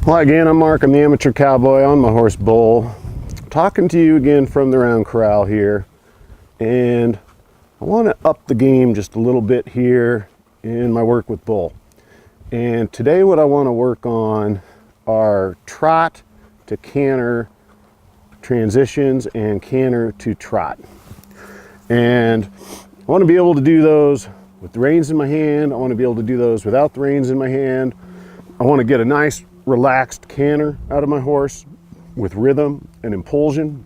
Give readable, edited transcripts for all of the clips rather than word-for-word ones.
Well, again, I'm Mark. I'm the amateur cowboy on my horse Bull, talking to you again from the round corral here. And I want to up the game just a little bit here in my work with Bull. And today what I want to work on are trot to canter transitions and canter to trot. And I want to be able to do those with the reins in my hand. I want to be able to do those without the reins in my hand. I want to get a nice relaxed canter out of my horse with rhythm and impulsion.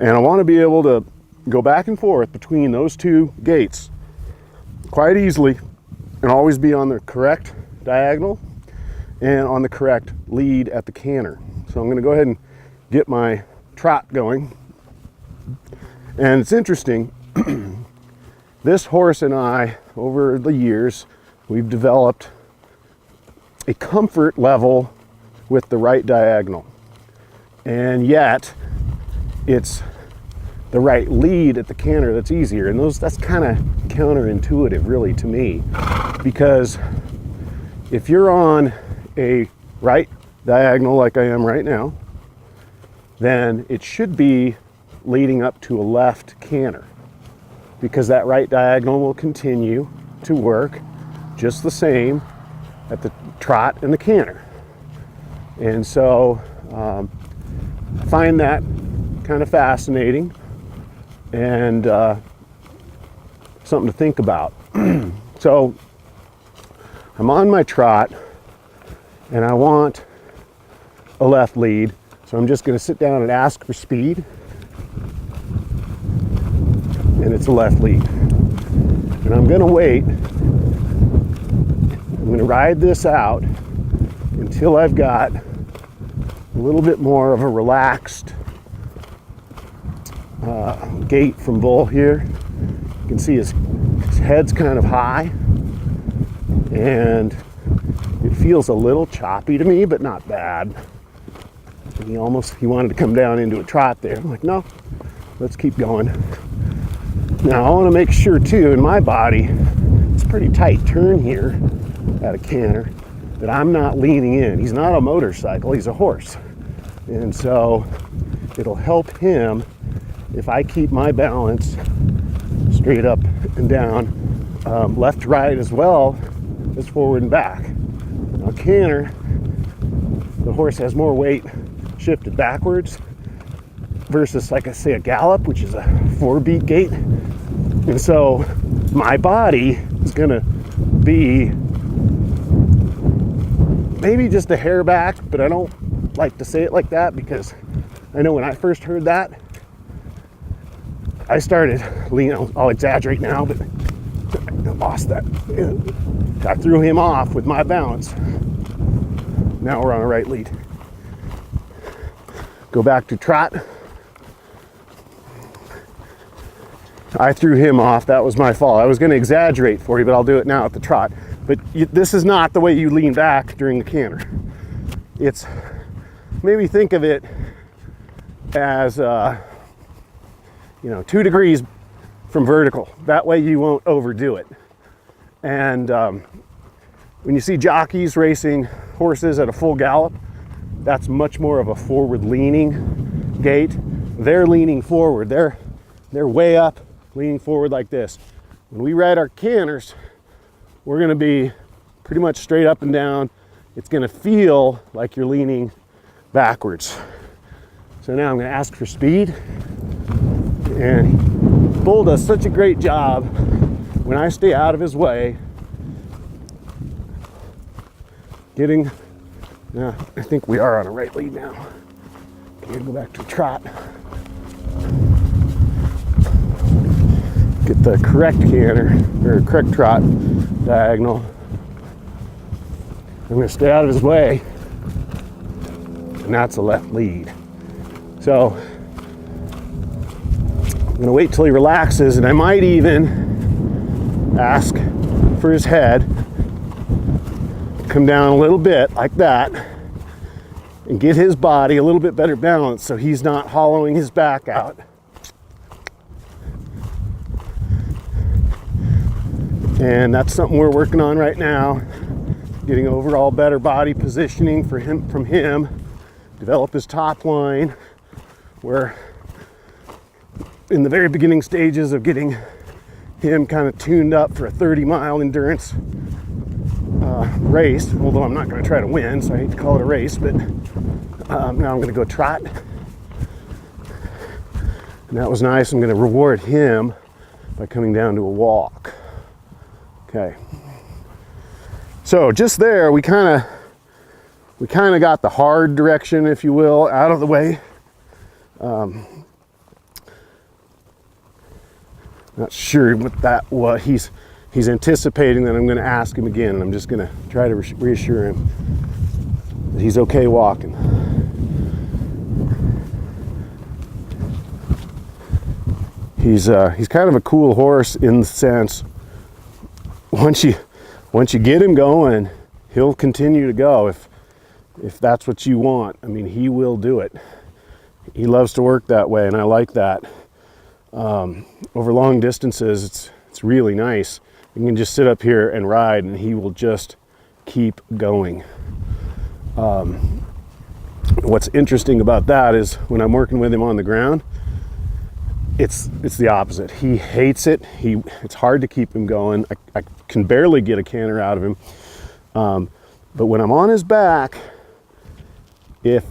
And I want to be able to go back and forth between those two gaits quite easily and always be on the correct diagonal and on the correct lead at the canter. So I'm going to go ahead and get my trot going. And it's interesting, this horse and I, over the years, we've developed a comfort level with the right diagonal. And yet, it's the right lead at the canter that's easier. And that's kind of counterintuitive, really, to me. Because if you're on a right diagonal like I am right now, then it should be leading up to a left canter, because that right diagonal will continue to work just the same at the trot and the canter. And so I find that kind of fascinating and something to think about. So I'm on my trot and I want a left lead, so I'm just going to sit down and ask for speed, and it's a left lead. And I'm going to wait. I'm going to ride this out until I've got a little bit more of a relaxed gait from Bull here. You can see his head's kind of high and it feels a little choppy to me, but not bad. He wanted to come down into a trot there. I'm like, no, let's keep going. Now I want to make sure too, in my body, it's a pretty tight turn here at a canter, that I'm not leaning in. He's not a motorcycle, he's a horse. And so it'll help him if I keep my balance straight up and down, left to right as well as forward and back. Now canter, the horse has more weight shifted backwards versus, like I say, a gallop, which is a 4-beat gait. And so my body is gonna be maybe just a hair back, but I don't like to say it like that, because I know when I first heard that, I started leaning. I'll exaggerate now, but I lost that. I threw him off with my balance. Now we're on a right lead. Go back to trot. I threw him off. That was my fault. I was going to exaggerate for you, but I'll do it now at the trot. But this is not the way you lean back during the canter. It's, maybe think of it as 2 degrees from vertical. That way you won't overdo it. And when you see jockeys racing horses at a full gallop, that's much more of a forward leaning gait. They're leaning forward. They're way up, leaning forward like this. When we ride our canters, we're going to be pretty much straight up and down. It's going to feel like you're leaning backwards. So now I'm going to ask for speed. And Bull does such a great job when I stay out of his way. I think we are on a right lead now. Okay, go back to trot. Get the correct canter, or correct trot diagonal. I'm going to stay out of his way, and that's a left lead. So I'm going to wait till he relaxes, and I might even ask for his head to come down a little bit like that and get his body a little bit better balance so he's not hollowing his back out. And that's something we're working on right now. getting overall better body positioning for him, from him, develop his top line. We're in the very beginning stages of getting him kind of tuned up for a 30-mile endurance race, although I'm not going to try to win, so I hate to call it a race, but now I'm going to go trot. And that was nice. I'm going to reward him by coming down to a walk. Okay. So just there, we kind of got the hard direction, if you will, out of the way. Not sure what that was. He's anticipating that I'm going to ask him again, and I'm just going to try to reassure him that he's okay walking. He's kind of a cool horse in the sense, once you get him going, he'll continue to go if that's what you want. I mean, he will do it. He loves to work that way, and I like that. Over long distances, it's really nice. You can just sit up here and ride, and he will just keep going. What's interesting about that is when I'm working with him on the ground, it's the opposite. He hates it. It's hard to keep him going. I can barely get a canter out of him. But when I'm on his back, if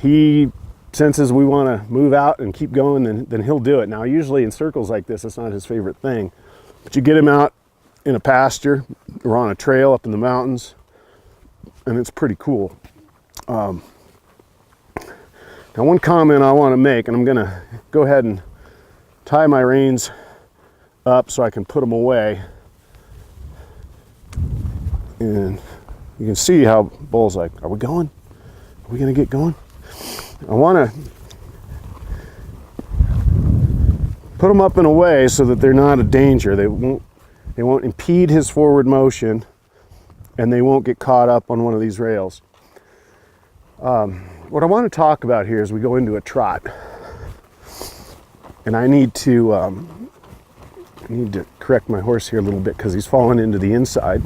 he senses we want to move out and keep going, then he'll do it. Now, usually in circles like this, it's not his favorite thing. But you get him out in a pasture or on a trail up in the mountains, and it's pretty cool. Now, one comment I want to make, and I'm going to go ahead and tie my reins up so I can put them away. And you can see how Bull's like, are we going? Are we going to get going? I want to put them up in a way so that they're not a danger. They won't impede his forward motion, and they won't get caught up on one of these rails. What I want to talk about here is we go into a trot, and I need to correct my horse here a little bit because he's fallen into the inside.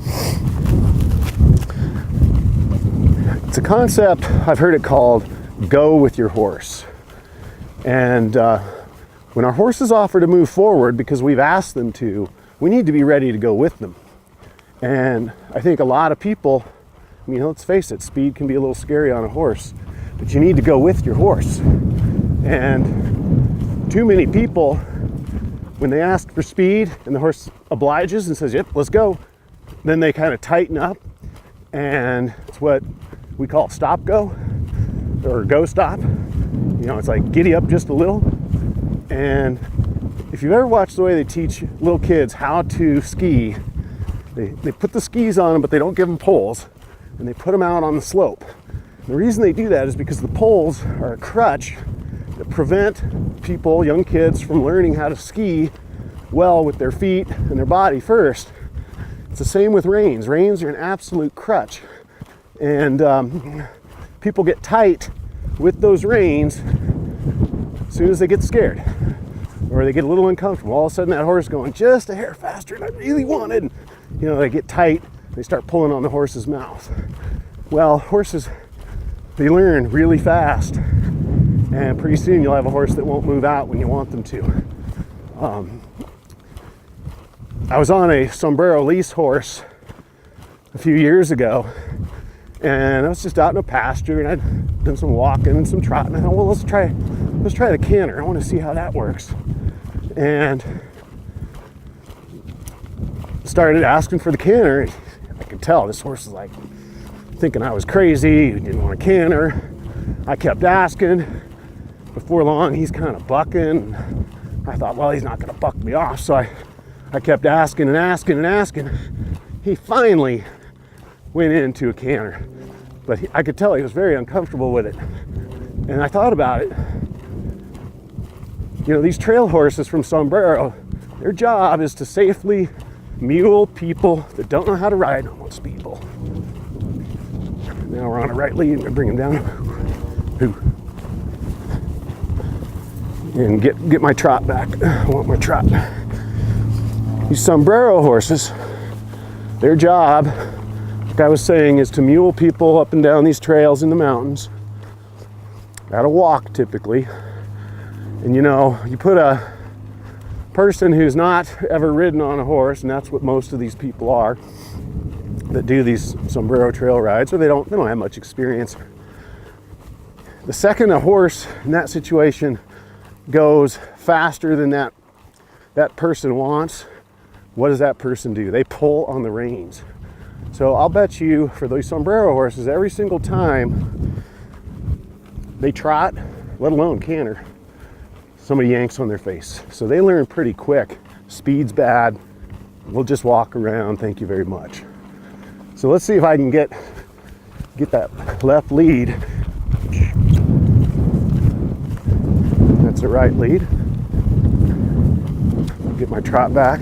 It's a concept, I've heard it called go with your horse. And when our horses offer to move forward because we've asked them to, we need to be ready to go with them. And I think a lot of people, I mean, let's face it, speed can be a little scary on a horse, but you need to go with your horse. And too many people, when they ask for speed and the horse obliges and says, yep, let's go, then they kind of tighten up, and it's what we call stop go or go stop. You know, it's like giddy up just a little. And if you've ever watched the way they teach little kids how to ski, they put the skis on them, but they don't give them poles, and they put them out on the slope. And the reason they do that is because the poles are a crutch that prevent people, young kids, from learning how to ski well with their feet and their body first. It's the same with reins. Reins are an absolute crutch. And people get tight with those reins as soon as they get scared or they get a little uncomfortable. All of a sudden that horse is going just a hair faster than I really wanted. You know, they get tight, they start pulling on the horse's mouth. Well, horses, they learn really fast, and pretty soon you'll have a horse that won't move out when you want them to. I was on a sombrero lease horse a few years ago, and I was just out in a pasture, and I'd done some walking and some trotting. I thought, well, let's try the canter. I want to see how that works. And started asking for the canter. I could tell this horse was like thinking I was crazy. He didn't want a canter. I kept asking. Before long, he's kind of bucking. I thought, well, he's not going to buck me off, so I kept asking and asking and asking. He finally went into a canter, but I could tell he was very uncomfortable with it. And I thought about it. You know, these trail horses from Sombrero, their job is to safely mule people that don't know how to ride on one speed bull. Now we're on a right lead. I'm gonna bring him down and get my trot back. I want my trot. These Sombrero horses, their job like I was saying, is to mule people up and down these trails in the mountains. Gotta walk typically. And you know, you put a person who's not ever ridden on a horse, and that's what most of these people are that do these sombrero trail rides, or they don't have much experience. The second a horse in that situation goes faster than that person wants, what does that person do? They pull on the reins. So I'll bet you for those sombrero horses, every single time they trot, let alone canter, somebody yanks on their face. So they learn pretty quick. Speed's bad. We'll just walk around. Thank you very much. So let's see if I can get that left lead. That's the right lead. Get my trot back.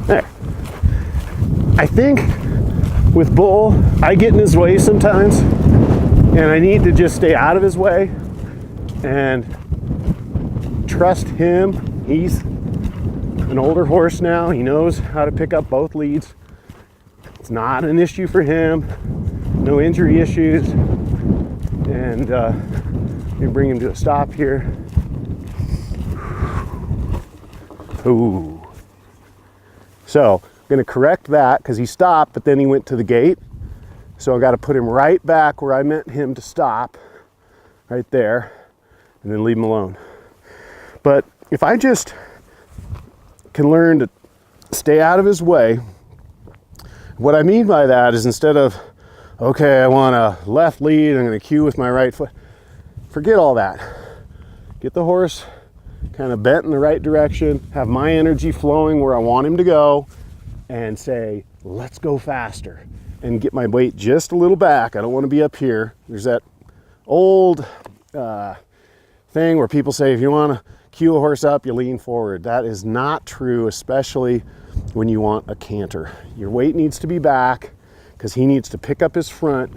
There. I think with Bull, I get in his way sometimes, and I need to just stay out of his way and trust him. He's an older horse now. He knows how to pick up both leads. It's not an issue for him. No injury issues. And let me bring him to a stop here. Ooh. So I'm going to correct that because he stopped, but then he went to the gate. So I got to put him right back where I meant him to stop, right there, and then leave him alone. But if I just can learn to stay out of his way, what I mean by that is instead of, okay, I want a left lead, I'm going to cue with my right foot, forget all that. Get the horse kind of bent in the right direction, have my energy flowing where I want him to go, and say, let's go faster, and get my weight just a little back. I don't want to be up here. There's that old thing where people say if you want to cue a horse up, you lean forward. That is not true, especially when you want a canter. Your weight needs to be back because he needs to pick up his front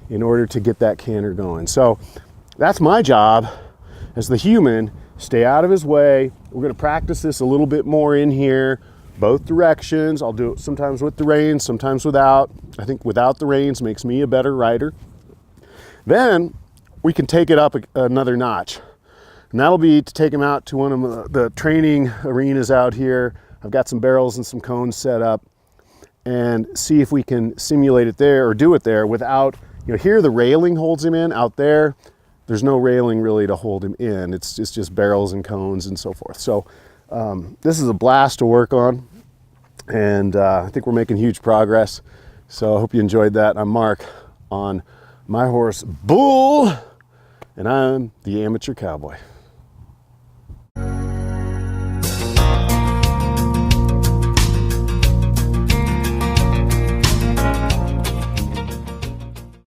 in order to get that canter going. So that's my job as the human. Stay out of his way. We're going to practice this a little bit more in here, both directions. I'll do it sometimes with the reins, sometimes without. I think without the reins makes me a better rider. Then we can take it up another notch. And that'll be to take him out to one of the training arenas out here. I've got some barrels and some cones set up, and see if we can simulate it there or do it there without, you know, here the railing holds him in. Out there, there's no railing really to hold him in. It's just barrels and cones and so forth. So this is a blast to work on, and I think we're making huge progress. So I hope you enjoyed that. I'm Mark on my horse Bull, and I'm the Amateur Cowboy.